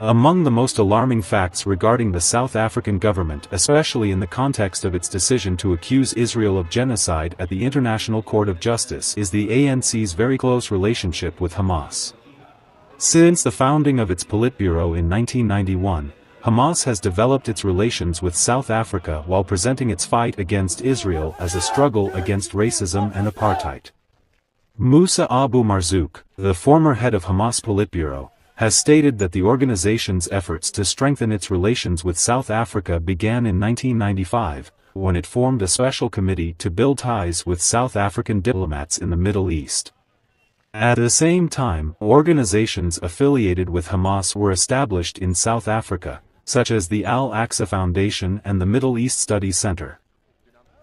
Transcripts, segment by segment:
Among the most alarming facts regarding the South African government, especially in the context of its decision to accuse Israel of genocide at the International Court of Justice, is the ANC's very close relationship with Hamas. Since the founding of its politburo in 1991, Hamas has developed its relations with South Africa while presenting its fight against Israel as a struggle against racism and apartheid. Moussa Abu Marzouk, the former head of Hamas Politburo, has stated that the organization's efforts to strengthen its relations with South Africa began in 1995, when it formed a special committee to build ties with South African diplomats in the Middle East. At the same time, organizations affiliated with Hamas were established in South Africa, such as the Al-Aqsa Foundation and the Middle East Studies Center.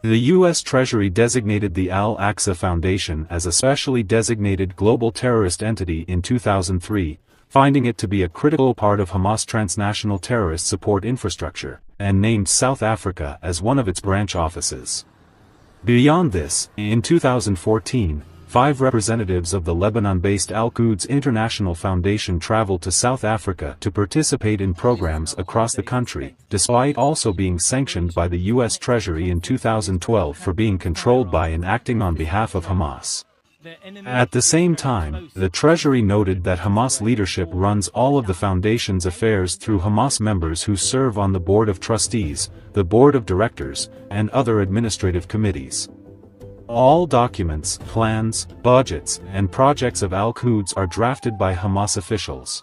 The U.S. Treasury designated the Al-Aqsa Foundation as a specially designated global terrorist entity in 2003, finding it to be a critical part of Hamas' transnational terrorist support infrastructure, and named South Africa as one of its branch offices. Beyond this, in 2014, 5 representatives of the Lebanon-based Al-Quds International Foundation traveled to South Africa to participate in programs across the country, despite also being sanctioned by the U.S. Treasury in 2012 for being controlled by and acting on behalf of Hamas. At the same time, the Treasury noted that Hamas leadership runs all of the foundation's affairs through Hamas members who serve on the Board of Trustees, the Board of Directors, and other administrative committees. All documents, plans, budgets, and projects of Al-Quds are drafted by Hamas officials.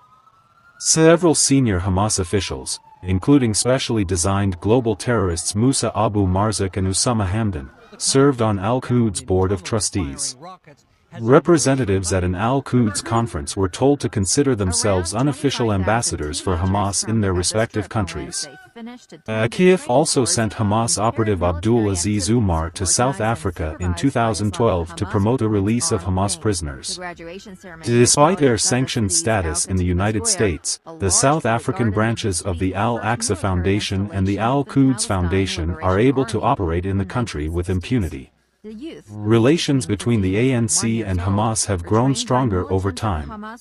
Several senior Hamas officials, including specially designed global terrorists Moussa Abu Marzouk and Usama Hamdan, served on Al-Quds' Board of Trustees. Representatives at an Al-Quds conference were told to consider themselves unofficial ambassadors for Hamas in their respective countries. Accuse also sent Hamas operative Abdul Aziz Umar to South Africa in 2012 to promote the release of Hamas prisoners. Despite their sanctioned status in the United States, the South African branches of the Al-Aqsa Foundation and the Al-Quds Foundation are able to operate in the country with impunity. Relations between the ANC and Hamas have grown stronger over time.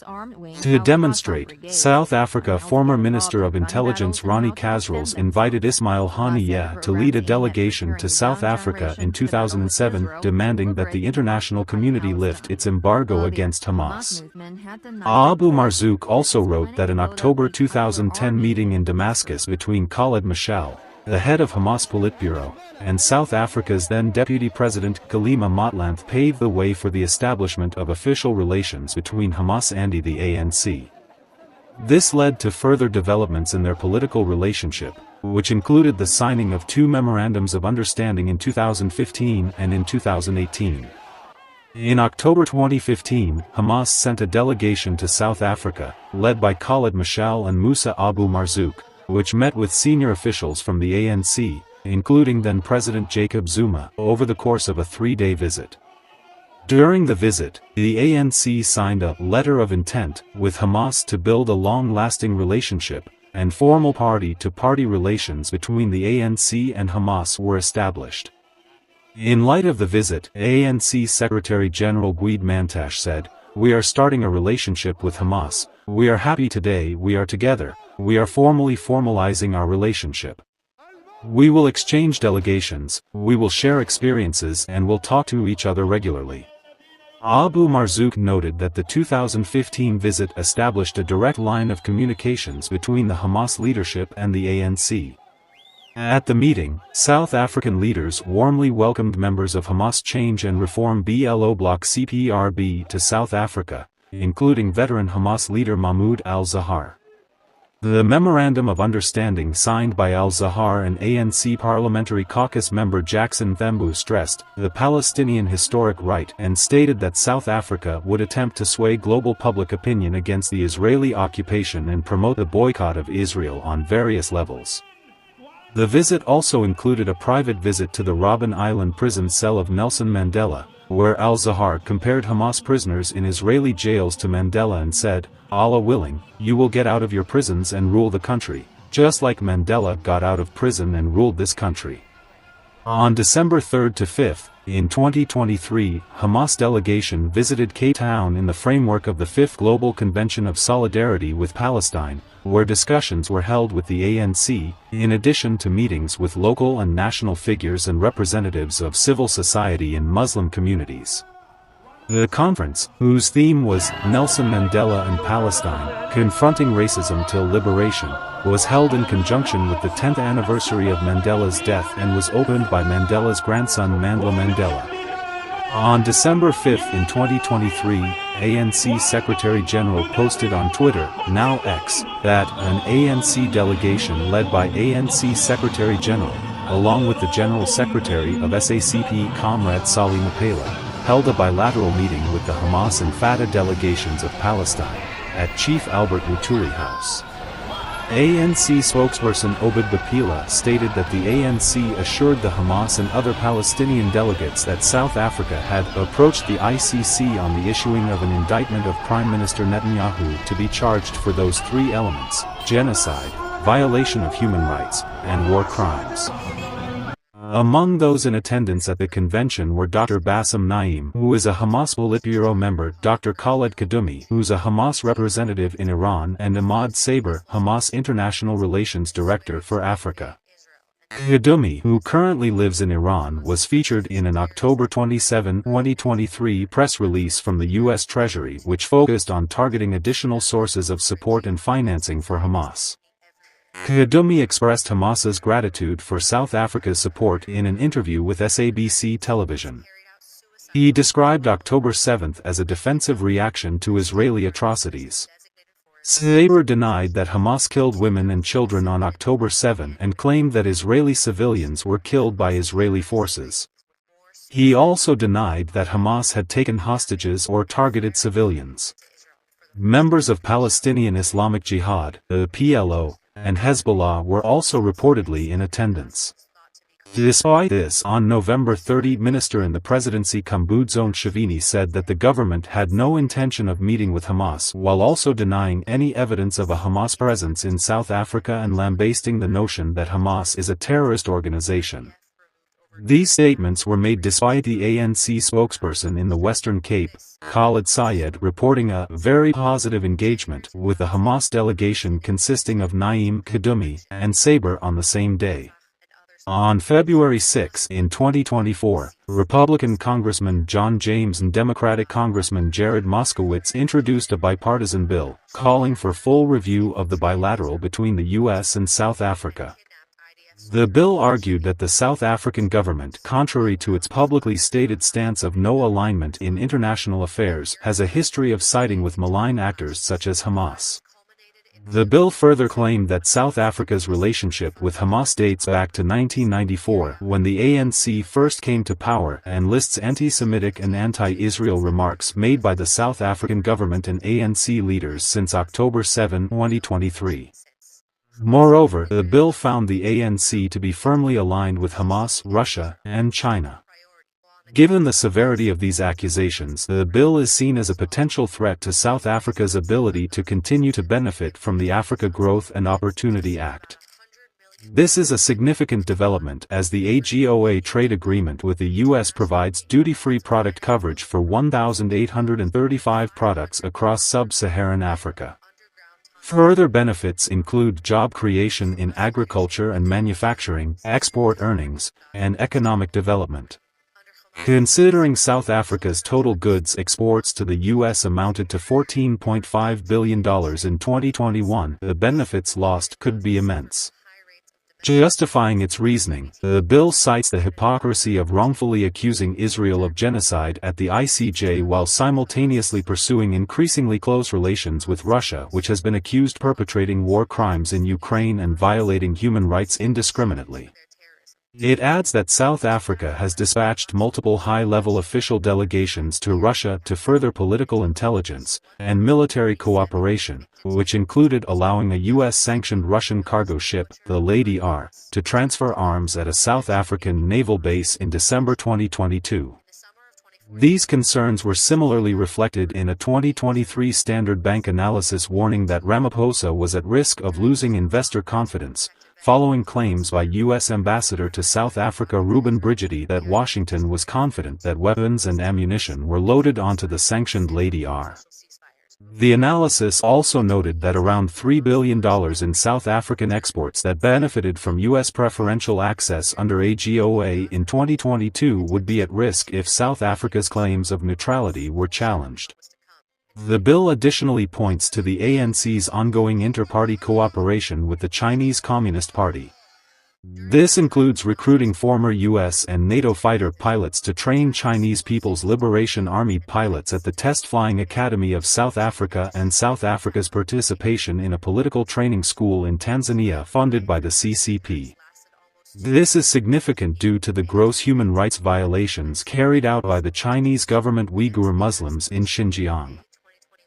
To demonstrate, South Africa former Minister of Intelligence Ronnie Kasrils invited Ismail Haniyeh to lead a delegation to South Africa in 2007, demanding that the international community lift its embargo against Hamas. Abu Marzouk also wrote that an October 2010 meeting in Damascus between Khalid Mashal, the head of Hamas Politburo, and South Africa's then Deputy President Kgalema Motlanthe paved the way for the establishment of official relations between Hamas and the ANC. This led to further developments in their political relationship, which included the signing of 2 memorandums of understanding in 2015 and in 2018. In October 2015, Hamas sent a delegation to South Africa, led by Khalid Mashal and Moussa Abu Marzouk, which met with senior officials from the ANC, including then-President Jacob Zuma, over the course of a 3-day visit. During the visit, the ANC signed a letter of intent with Hamas to build a long-lasting relationship, and formal party-to-party relations between the ANC and Hamas were established. In light of the visit, ANC Secretary General Guy Mantashe said, "We are starting a relationship with Hamas. We are happy today we are together. We are formally formalizing our relationship. We will exchange delegations, we will share experiences and will talk to each other regularly." Abu Marzouk noted that the 2015 visit established a direct line of communications between the Hamas leadership and the ANC. At the meeting, South African leaders warmly welcomed members of Hamas Change and Reform BLO Bloc CPRB to South Africa, including veteran Hamas leader Mahmoud al-Zahar. The Memorandum of Understanding signed by al-Zahar and ANC Parliamentary Caucus member Jackson Thembu stressed the Palestinian historic right and stated that South Africa would attempt to sway global public opinion against the Israeli occupation and promote a boycott of Israel on various levels. The visit also included a private visit to the Robben Island prison cell of Nelson Mandela, where al-Zahar compared Hamas prisoners in Israeli jails to Mandela and said, "Allah willing, you will get out of your prisons and rule the country, just like Mandela got out of prison and ruled this country." On December 3 to 5, in 2023, Hamas delegation visited Cape Town in the framework of the 5th Global Convention of Solidarity with Palestine, where discussions were held with the ANC, in addition to meetings with local and national figures and representatives of civil society in Muslim communities. The conference, whose theme was Nelson Mandela and Palestine, Confronting Racism Till Liberation, was held in conjunction with the 10th anniversary of Mandela's death and was opened by Mandela's grandson Mandla Mandela. On December 5 in 2023, ANC Secretary General posted on Twitter, now X, that an ANC delegation led by ANC Secretary General, along with the General Secretary of SACP Comrade Salih Mapela, held a bilateral meeting with the Hamas and Fatah delegations of Palestine, at Chief Albert Lutuli House. ANC spokesperson Obed Bapila stated that the ANC assured the Hamas and other Palestinian delegates that South Africa had approached the ICC on the issuing of an indictment of Prime Minister Netanyahu to be charged for those three elements: genocide, violation of human rights, and war crimes. Among those in attendance at the convention were Dr. Bassem Naim, who is a Hamas politburo member, Dr. Khaled Kadumi, who's a Hamas representative in Iran, and Ahmad Saber, Hamas International Relations Director for Africa. Kadumi, who currently lives in Iran, was featured in an October 27, 2023 press release from the U.S. Treasury which focused on targeting additional sources of support and financing for Hamas. Kadumi expressed Hamas's gratitude for South Africa's support in an interview with SABC television. He described October 7 as a defensive reaction to Israeli atrocities. Saber denied that Hamas killed women and children on October 7 and claimed that Israeli civilians were killed by Israeli forces. He also denied that Hamas had taken hostages or targeted civilians. Members of Palestinian Islamic Jihad, the PLO, and Hezbollah were also reportedly in attendance. Despite this, on November 30, Minister in the Presidency Kambudzon Shavini said that the government had no intention of meeting with Hamas, while also denying any evidence of a Hamas presence in South Africa and lambasting the notion that Hamas is a terrorist organization. These statements were made despite the ANC spokesperson in the Western Cape, Khalid Sayed, reporting a very positive engagement with the Hamas delegation consisting of Naim, Kadumi, and Saber on the same day. On February 6 in 2024, Republican Congressman John James and Democratic Congressman Jared Moskowitz introduced a bipartisan bill calling for full review of the bilateral between the U.S. and South Africa. The bill argued that the South African government, contrary to its publicly stated stance of no alignment in international affairs, has a history of siding with malign actors such as Hamas. The bill further claimed that South Africa's relationship with Hamas dates back to 1994, when the ANC first came to power, and lists anti-Semitic and anti-Israel remarks made by the South African government and ANC leaders since October 7, 2023. Moreover, the bill found the ANC to be firmly aligned with Hamas, Russia, and China. Given the severity of these accusations, the bill is seen as a potential threat to South Africa's ability to continue to benefit from the Africa Growth and Opportunity Act. This is a significant development as the AGOA trade agreement with the U.S. provides duty-free product coverage for 1,835 products across sub-Saharan Africa. Further benefits include job creation in agriculture and manufacturing, export earnings, and economic development. Considering South Africa's total goods exports to the U.S. amounted to $14.5 billion in 2021, the benefits lost could be immense. Justifying its reasoning, the bill cites the hypocrisy of wrongfully accusing Israel of genocide at the ICJ while simultaneously pursuing increasingly close relations with Russia, which has been accused perpetrating war crimes in Ukraine and violating human rights indiscriminately. It adds that South Africa has dispatched multiple high-level official delegations to Russia to further political intelligence and military cooperation, which included allowing a U.S.-sanctioned Russian cargo ship, the Lady R, to transfer arms at a South African naval base in December 2022. These concerns were similarly reflected in a 2023 Standard Bank analysis warning that Ramaphosa was at risk of losing investor confidence, following claims by U.S. Ambassador to South Africa Ruben Brigitte that Washington was confident that weapons and ammunition were loaded onto the sanctioned Lady R. The analysis also noted that around $3 billion in South African exports that benefited from U.S. preferential access under AGOA in 2022 would be at risk if South Africa's claims of neutrality were challenged. The bill additionally points to the ANC's ongoing inter-party cooperation with the Chinese Communist Party. This includes recruiting former U.S. and NATO fighter pilots to train Chinese People's Liberation Army pilots at the Test Flying Academy of South Africa and South Africa's participation in a political training school in Tanzania funded by the CCP. This is significant due to the gross human rights violations carried out by the Chinese government Uyghur Muslims in Xinjiang.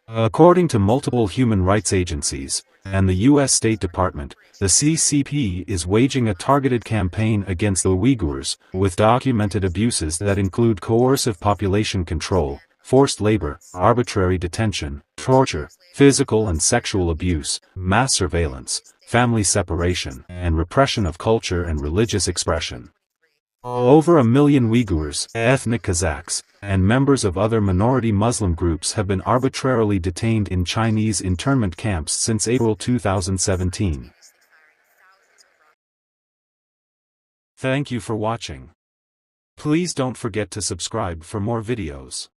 According to multiple human rights agencies, and the U.S. State Department, the CCP is waging a targeted campaign against the Uyghurs, with documented abuses that include coercive population control, forced labor, arbitrary detention, torture, physical and sexual abuse, mass surveillance, family separation, and repression of culture and religious expression. Over 1 million Uyghurs, ethnic Kazakhs, and members of other minority Muslim groups have been arbitrarily detained in Chinese internment camps since April 2017. Thank you for watching. Please don't forget to subscribe for more videos.